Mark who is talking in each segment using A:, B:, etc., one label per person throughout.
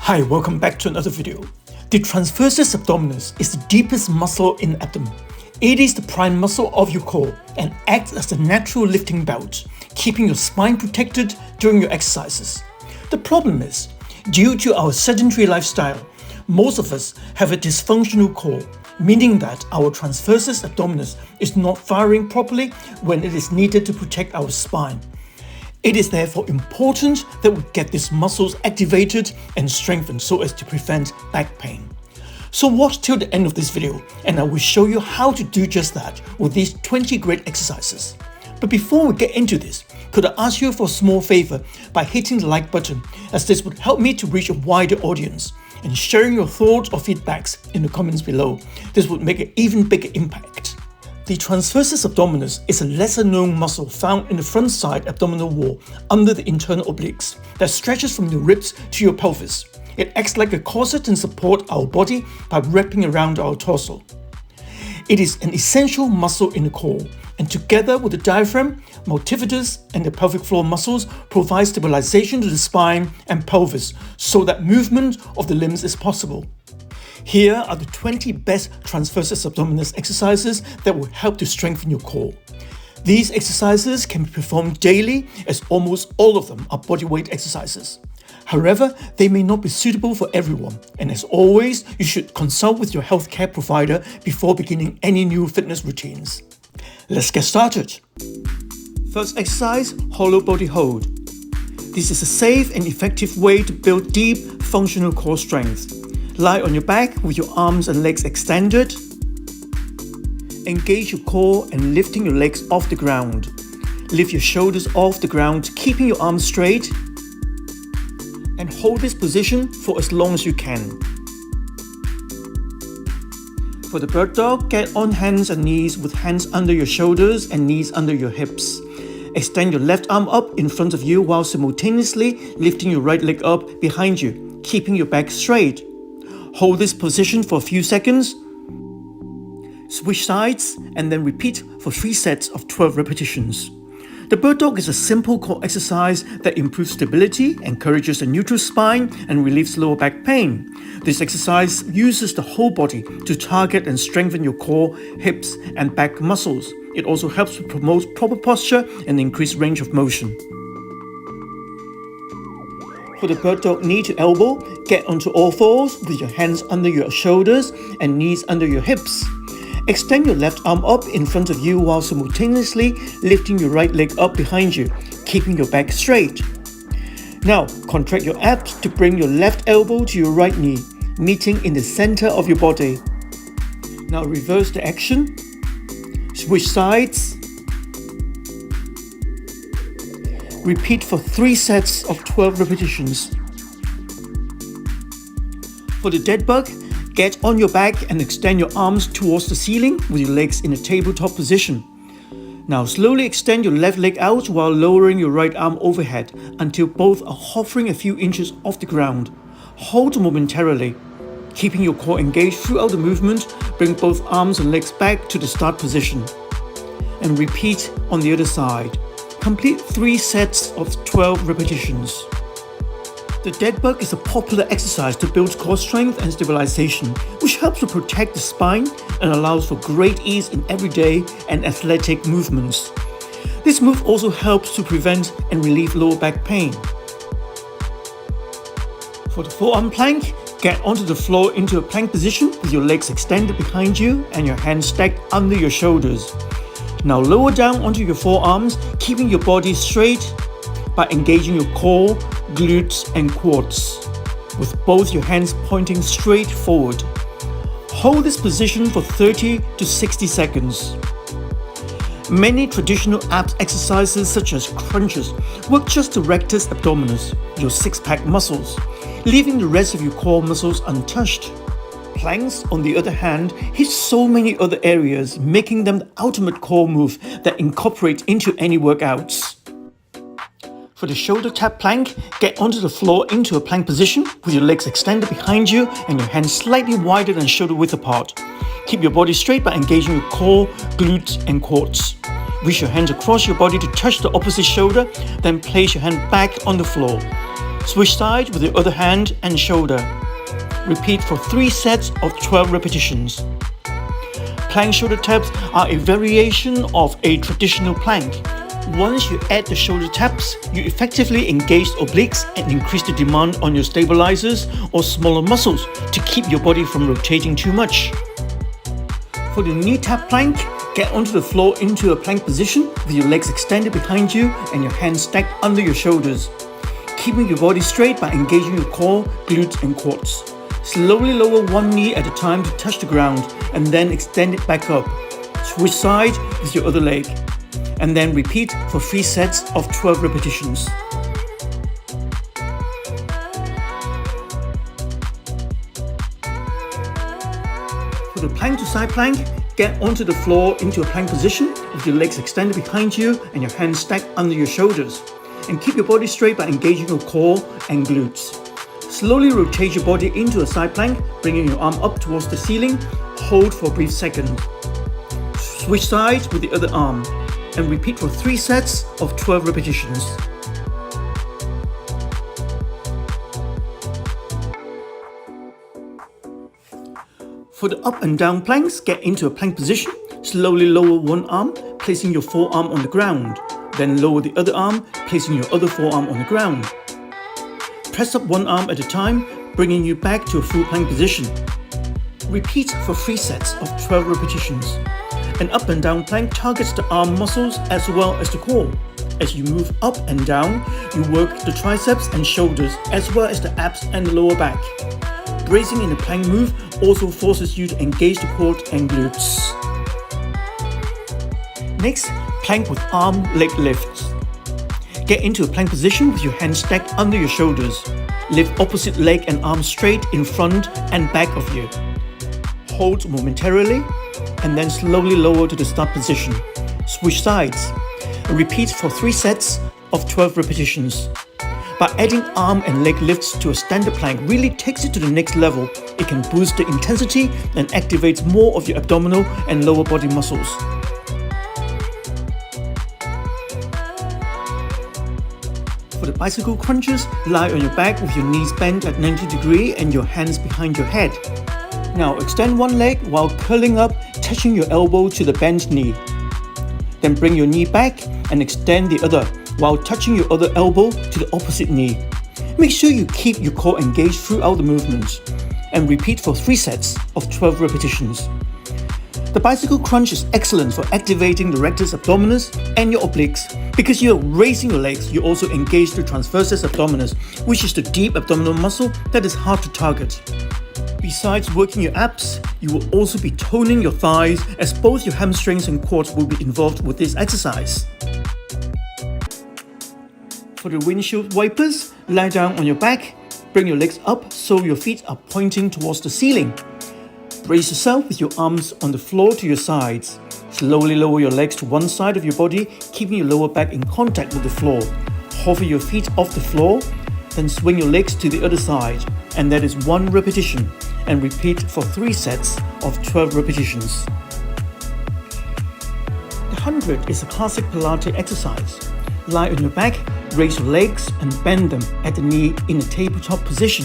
A: Hi, welcome back to another video. The transversus abdominis is the deepest muscle in the abdomen. It is the prime muscle of your core and acts as the natural lifting belt, keeping your spine protected during your exercises. The problem is, due to our sedentary lifestyle, most of us have a dysfunctional core, meaning that our transversus abdominis is not firing properly when it is needed to protect our spine. It is therefore important that we get these muscles activated and strengthened so as to prevent back pain. So watch till the end of this video and I will show you how to do just that with these 20 great exercises. But before we get into this, could I ask you for a small favor by hitting the like button, as this would help me to reach a wider audience, and sharing your thoughts or feedbacks in the comments below. This would make an even bigger impact. The transversus abdominis is a lesser known muscle found in the front side abdominal wall under the internal obliques that stretches from your ribs to your pelvis. It acts like a corset and supports our body by wrapping around our torso. It is an essential muscle in the core, and together with the diaphragm, multifidus, and the pelvic floor muscles provide stabilization to the spine and pelvis so that movement of the limbs is possible. Here are the 20 best transversus abdominis exercises that will help to strengthen your core. These exercises can be performed daily, as almost all of them are bodyweight exercises. However, they may not be suitable for everyone, and as always, you should consult with your healthcare provider before beginning any new fitness routines. Let's get started. First exercise, hollow body hold. This is a safe and effective way to build deep, functional core strength. Lie on your back with your arms and legs extended. Engage your core and lifting your legs off the ground. Lift your shoulders off the ground, keeping your arms straight. And hold this position for as long as you can. For the bird dog, get on hands and knees with hands under your shoulders and knees under your hips. Extend your left arm up in front of you while simultaneously lifting your right leg up behind you, keeping your back straight. Hold this position for a few seconds. Switch sides and then repeat for 3 sets of 12 repetitions. The bird dog is a simple core exercise that improves stability, encourages a neutral spine, and relieves lower back pain. This exercise uses the whole body to target and strengthen your core, hips, and back muscles. It also helps to promote proper posture and increase range of motion. For the bird dog knee to elbow, get onto all fours with your hands under your shoulders and knees under your hips. Extend your left arm up in front of you while simultaneously lifting your right leg up behind you, keeping your back straight. Now, contract your abs to bring your left elbow to your right knee, meeting in the center of your body. Now reverse the action. Switch sides. Repeat for 3 sets of 12 repetitions. For the dead bug, get on your back and extend your arms towards the ceiling with your legs in a tabletop position. Now slowly extend your left leg out while lowering your right arm overhead until both are hovering a few inches off the ground. Hold momentarily. Keeping your core engaged throughout the movement, bring both arms and legs back to the start position. And repeat on the other side. Complete 3 sets of 12 repetitions. The dead bug is a popular exercise to build core strength and stabilization, which helps to protect the spine and allows for great ease in everyday and athletic movements. This move also helps to prevent and relieve lower back pain. For the forearm plank, get onto the floor into a plank position with your legs extended behind you and your hands stacked under your shoulders. Now lower down onto your forearms, keeping your body straight by engaging your core, glutes, and quads, with both your hands pointing straight forward. Hold this position for 30 to 60 seconds. Many traditional abs exercises such as crunches work just the rectus abdominis, your six-pack muscles, leaving the rest of your core muscles untouched. Planks, on the other hand, hit so many other areas, making them the ultimate core move that incorporates into any workouts. For the shoulder tap plank, get onto the floor into a plank position with your legs extended behind you and your hands slightly wider than shoulder width apart. Keep your body straight by engaging your core, glutes, and quads. Reach your hands across your body to touch the opposite shoulder, then place your hand back on the floor. Switch sides with the other hand and shoulder. Repeat for 3 sets of 12 repetitions. Plank shoulder taps are a variation of a traditional plank. Once you add the shoulder taps, you effectively engage obliques and increase the demand on your stabilizers or smaller muscles to keep your body from rotating too much. For the knee tap plank, get onto the floor into a plank position with your legs extended behind you and your hands stacked under your shoulders. Keeping your body straight by engaging your core, glutes and quads. Slowly lower one knee at a time to touch the ground and then extend it back up. Switch sides with your other leg. And then repeat for 3 sets of 12 repetitions. For the plank to side plank, get onto the floor into a plank position with your legs extended behind you and your hands stacked under your shoulders. And keep your body straight by engaging your core and glutes. Slowly rotate your body into a side plank, bringing your arm up towards the ceiling. Hold for a brief second. Switch sides with the other arm. And repeat for 3 sets of 12 repetitions. For the up and down planks, get into a plank position. Slowly lower one arm, placing your forearm on the ground. Then lower the other arm, placing your other forearm on the ground. Press up one arm at a time, bringing you back to a full plank position. Repeat for 3 sets of 12 repetitions. An up and down plank targets the arm muscles as well as the core. As you move up and down, you work the triceps and shoulders as well as the abs and the lower back. Bracing in the plank move also forces you to engage the quad and glutes. Next, plank with arm leg lifts. Get into a plank position with your hands stacked under your shoulders. Lift opposite leg and arm straight in front and back of you. Hold momentarily and then slowly lower to the start position. Switch sides. Repeat for 3 sets of 12 repetitions. By adding arm and leg lifts to a standard plank really takes it to the next level. It can boost the intensity and activates more of your abdominal and lower body muscles. For the bicycle crunches, lie on your back with your knees bent at 90 degrees and your hands behind your head. Now extend one leg while curling up, touching your elbow to the bent knee. Then bring your knee back and extend the other while touching your other elbow to the opposite knee. Make sure you keep your core engaged throughout the movement and repeat for 3 sets of 12 repetitions. The bicycle crunch is excellent for activating the rectus abdominis and your obliques. Because you're raising your legs, you also engage the transversus abdominis, which is the deep abdominal muscle that is hard to target. Besides working your abs, you will also be toning your thighs as both your hamstrings and quads will be involved with this exercise. For the windshield wipers, lie down on your back, bring your legs up so your feet are pointing towards the ceiling. Brace yourself with your arms on the floor to your sides. Slowly lower your legs to one side of your body, keeping your lower back in contact with the floor. Hover your feet off the floor, then swing your legs to the other side. And that is 1 repetition. And repeat for 3 sets of 12 repetitions. The 100 is a classic Pilates exercise. Lie on your back, raise your legs and bend them at the knee in a tabletop position.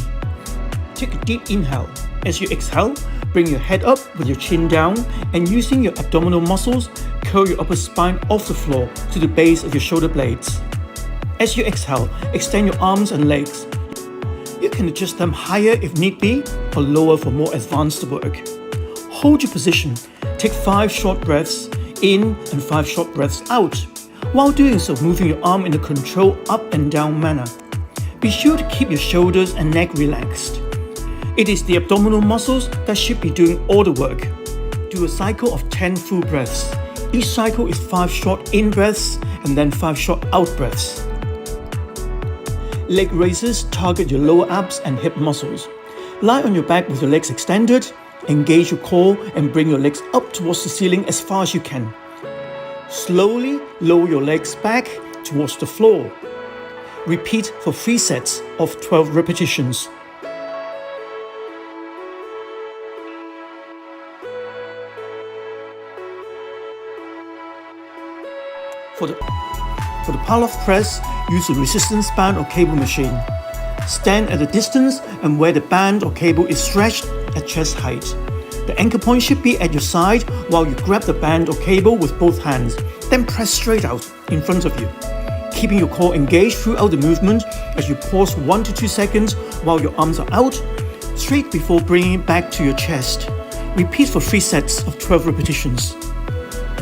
A: Take a deep inhale. As you exhale, bring your head up with your chin down and using your abdominal muscles, curl your upper spine off the floor to the base of your shoulder blades. As you exhale, extend your arms and legs. You can adjust them higher if need be or lower for more advanced work. Hold your position. Take 5 short breaths in and 5 short breaths out. While doing so, moving your arm in a controlled up and down manner. Be sure to keep your shoulders and neck relaxed. It is the abdominal muscles that should be doing all the work. Do a cycle of 10 full breaths. Each cycle is 5 short in breaths and then 5 short out breaths. Leg raises target your lower abs and hip muscles. Lie on your back with your legs extended, engage your core and bring your legs up towards the ceiling as far as you can. Slowly lower your legs back towards the floor. Repeat for 3 sets of 12 repetitions. For the PALLOF press, use a resistance band or cable machine. Stand at a distance and where the band or cable is stretched at chest height. The anchor point should be at your side while you grab the band or cable with both hands, then press straight out in front of you, keeping your core engaged throughout the movement as you pause 1 to 2 seconds while your arms are out, straight before bringing it back to your chest. Repeat for 3 sets of 12 repetitions.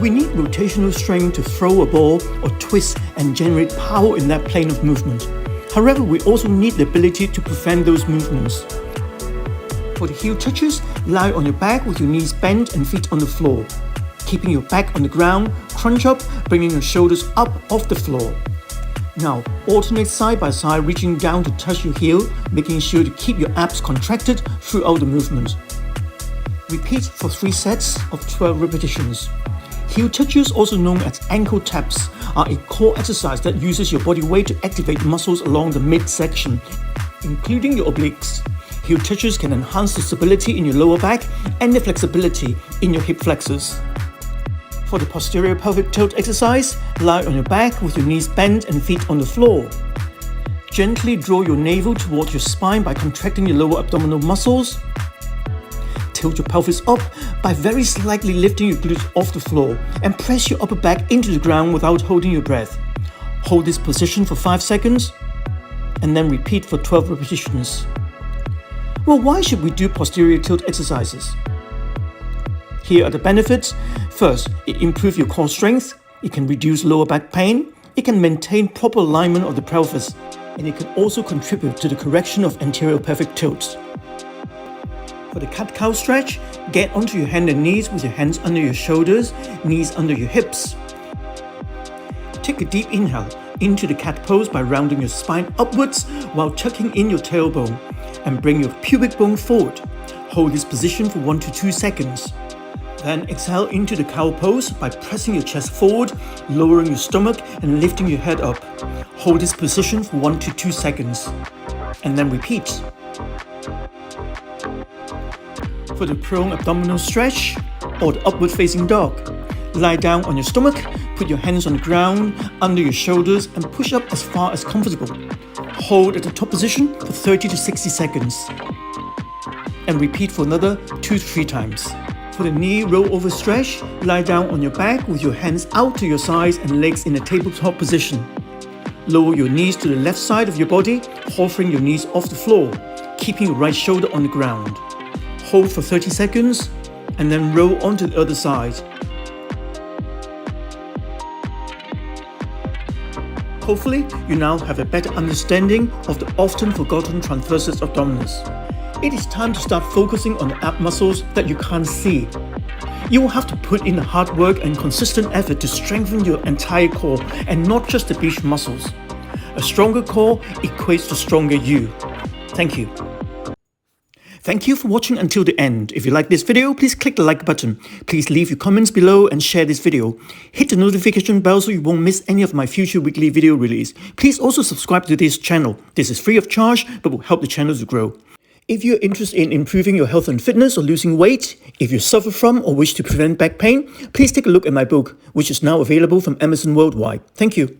A: We need rotational strength to throw a ball or twist and generate power in that plane of movement. However, we also need the ability to prevent those movements. For the heel touches, lie on your back with your knees bent and feet on the floor. Keeping your back on the ground, crunch up, bringing your shoulders up off the floor. Now, alternate side by side, reaching down to touch your heel, making sure to keep your abs contracted throughout the movement. Repeat for 3 sets of 12 repetitions. Heel touches, also known as ankle taps, are a core exercise that uses your body weight to activate muscles along the midsection, including your obliques. Heel touches can enhance the stability in your lower back and the flexibility in your hip flexors. For the posterior pelvic tilt exercise, lie on your back with your knees bent and feet on the floor. Gently draw your navel towards your spine by contracting your lower abdominal muscles. Tilt your pelvis up by very slightly lifting your glutes off the floor and press your upper back into the ground without holding your breath. Hold this position for 5 seconds and then repeat for 12 repetitions. Well, why should we do posterior tilt exercises? Here are the benefits. First, it improves your core strength, it can reduce lower back pain, it can maintain proper alignment of the pelvis, and it can also contribute to the correction of anterior pelvic tilts. For the cat-cow stretch, get onto your hands and knees with your hands under your shoulders, knees under your hips. Take a deep inhale into the cat pose by rounding your spine upwards while tucking in your tailbone, and bring your pubic bone forward. Hold this position for 1 to 2 seconds. Then exhale into the cow pose by pressing your chest forward, lowering your stomach and lifting your head up. Hold this position for 1 to 2 seconds. And then repeat. For the prone abdominal stretch or the upward facing dog, lie down on your stomach, put your hands on the ground, under your shoulders and push up as far as comfortable. Hold at the top position for 30 to 60 seconds. And repeat for another 2 to 3 times. For the knee roll-over stretch, lie down on your back with your hands out to your sides and legs in a tabletop position. Lower your knees to the left side of your body, hovering your knees off the floor, keeping your right shoulder on the ground. Hold for 30 seconds and then roll onto the other side. Hopefully, you now have a better understanding of the often forgotten transversus abdominis. It is time to start focusing on the ab muscles that you can't see. You will have to put in the hard work and consistent effort to strengthen your entire core and not just the beach muscles. A stronger core equates to stronger you. Thank you. Thank you for watching until the end. If you like this video, please click the like button. Please leave your comments below and share this video. Hit the notification bell so you won't miss any of my future weekly video release. Please also subscribe to this channel. This is free of charge but will help the channel to grow. If you're interested in improving your health and fitness or losing weight, if you suffer from or wish to prevent back pain, please take a look at my book, which is now available from Amazon worldwide. Thank you.